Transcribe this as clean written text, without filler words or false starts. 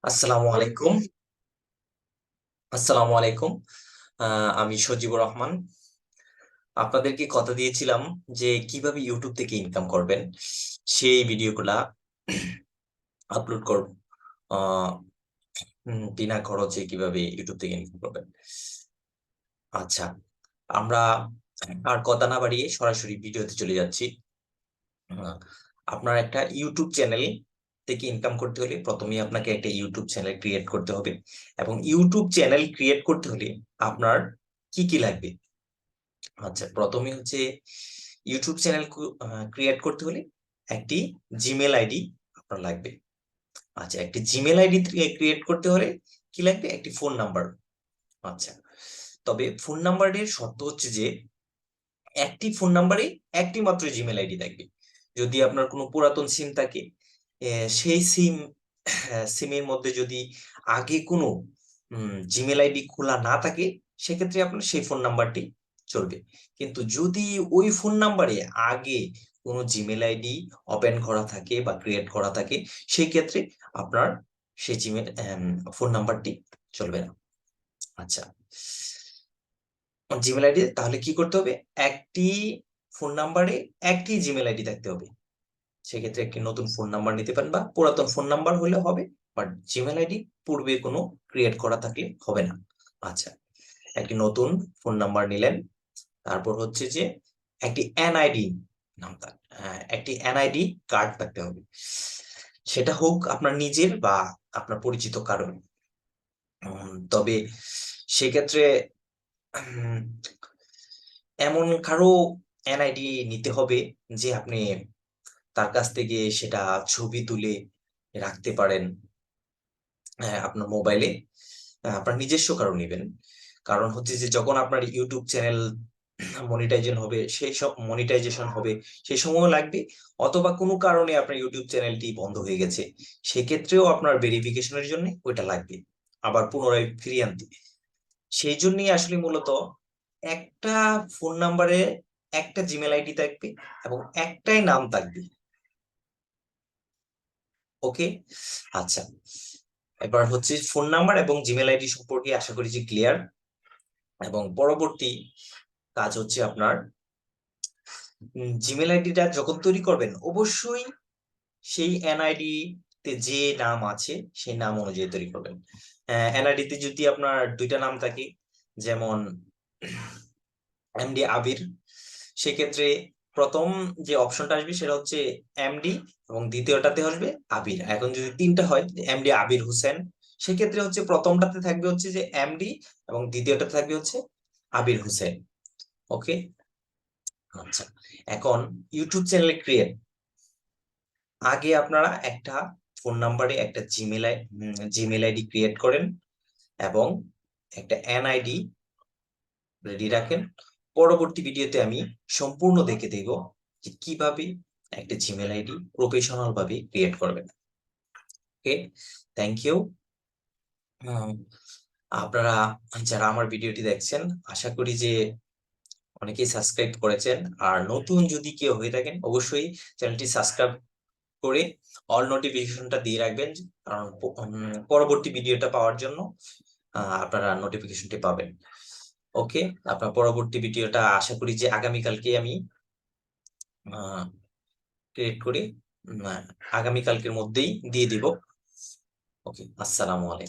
আসসালামু আলাইকুম। আসসালামু আলাইকুম। আমি সজিবুর রহমান। আপনাদেরকে কথা দিয়েছিলাম যে কিভাবে ইউটিউব থেকে ইনকাম করবেন, সেই ভিডিওগুলা আপলোড করব। আহ, বিনা খরচে কিভাবে ইউটিউব থেকে ইনকাম করবেন। আচ্ছা, আমরা আর কথা না বাড়িয়ে সরাসরি ভিডিওতে চলে যাচ্ছি। আহ, আপনার একটা ইউটিউব চ্যানেল থেকে ইনকাম করতে হলে প্রথমেই আপনাকে একটা ইউটিউব চ্যানেল ক্রিয়েট করতে হবে, এবং ইউটিউব চ্যানেল ক্রিয়েট করতে হলে আপনার কি কি লাগবে। আচ্ছা, প্রথমে হচ্ছে ইউটিউব চ্যানেল ক্রিয়েট করতে হলে একটি জিমেল আইডি আপনার লাগবে। আচ্ছা, একটি জিমেল আইডি ক্রিয়েট করতে হলে কি লাগবে? একটি ফোন নাম্বার। আচ্ছা, তবে ফোন নাম্বারের শর্ত হচ্ছে যে একটি ফোন নাম্বারে একটি মাত্র জিমেল আইডি থাকবে। যদি আপনার কোনো পুরাতন সিম থাকে, সেই সিমের মধ্যে যদি আগে কোনো জিমেল আইডি খোলা না থাকে, সেক্ষেত্রে আপনার সেই ফোন নাম্বারটি চলবে। কিন্তু যদি ওই ফোন নাম্বারে আগে কোনো জিমেল আইডি ওপেন করা থাকে বা ক্রিয়েট করা থাকে, সেই ক্ষেত্রে আপনার সেই জিমেল ফোন নাম্বারটি চলবে না। আচ্ছা, জিমেল আইডি তাহলে কি করতে হবে? একটি ফোন নাম্বারে একটি জিমেল আইডি থাকতে হবে। সেক্ষেত্রে একটি নতুন ফোন নাম্বার নিতে পারেন, বা পুরাতন ফোন নাম্বার হলে হবে, বাট জিমেল আইডি পূর্বে কোনো ক্রিয়েট করা থাকলে হবে না। আচ্ছা, একটি নতুন ফোন নাম্বার নিলেন। তারপর হচ্ছে যে একটি এনআইডি নাম একটি এনআইডি কার্ড থাকতে হবে। সেটা হোক আপনার নিজের বা আপনার পরিচিত কারণ। তবে সেক্ষেত্রে উম, এমন কারো এনআইডি নিতে হবে যে আপনি তার কাছ থেকে সেটা ছবি তুলে রাখতে পারেন আপনার মোবাইলে। আপনার নিজস্ব কারো নেবেন। কারণ হচ্ছে যে যখন আপনার ইউটিউব চ্যানেল মনিটাইজেশন হবে, সেই সময় লাগবে। অথবা কোনো কারণে আপনার ইউটিউব চ্যানেলটি বন্ধ হয়ে গেছে, সেক্ষেত্রেও আপনার ভেরিফিকেশনের জন্য ওইটা লাগবে, আবার পুনরায় ফিরিয়ে আনতে। সেই জন্যই আসলে মূলত একটা ফোন নাম্বারে একটা জিমেল আইডি থাকবে এবং একটাই নাম থাকবে। ওকে। আচ্ছা, এবার হচ্ছে ফোন নাম্বার এবং জিমেল আইডি সম্পর্কে আশা করি যে ক্লিয়ার। এবং পরবর্তী কাজ হচ্ছে আপনার জিমেল আইডিটা যখন তৈরি করবেন, অবশ্যই সেই এনআইডি তে যে নাম আছে সেই নাম অনুযায়ী তৈরি করবেন। এনআইডি তে যদি আপনার দুইটা নাম থাকে, যেমন এমডি আবির, সেক্ষেত্রে প্রথম যে অপশনটা আসবে সেটা হচ্ছে এমডি, এবং দ্বিতীয়টাতে আসবে আবির। এখন যদি তিনটা হয়, এমডি আবির হোসেন, সেক্ষেত্রে হচ্ছে প্রথমটাতে থাকবে হচ্ছে যে এমডি, এবং দ্বিতীয়টাতে থাকবে হচ্ছে আবির হোসেন। ওকে। আচ্ছা, এখন ইউটিউব চ্যানেল ক্রিয়েট আগে আপনারা একটা ফোন নাম্বারে একটা জিমেল আইডি ক্রিয়েট করেন, এবং একটা এনআইডি রেডি রাখেন। পরবর্তী ভিডিওতে আমি সম্পূর্ণ দেখে দেব যে কিভাবে একটা জিমেল আইডি প্রফেশনাল ভাবে ক্রিয়েট করবেন। ওকে, থ্যাংক ইউ। আপনারা যারা আমার ভিডিওটি দেখছেন, আশা করি যে অনেকেই সাবস্ক্রাইব করেছেন। আর নতুন যদি কেউ হয়ে থাকেন, অবশ্যই চ্যানেলটি সাবস্ক্রাইব করে অল নোটিফিকেশনটা দিয়ে রাখবেন, কারণ পরবর্তী ভিডিওটা পাওয়ার জন্য আপনারা নোটিফিকেশনটি পাবেন। ওকে, আপনার পরবর্তী ভিডিওটা আশা করি যে আগামীকালকে আমি ক্রিয়েট করে আগামীকালকের মধ্যেই দিয়ে দিব। ওকে, আসসালামু আলাইকুম।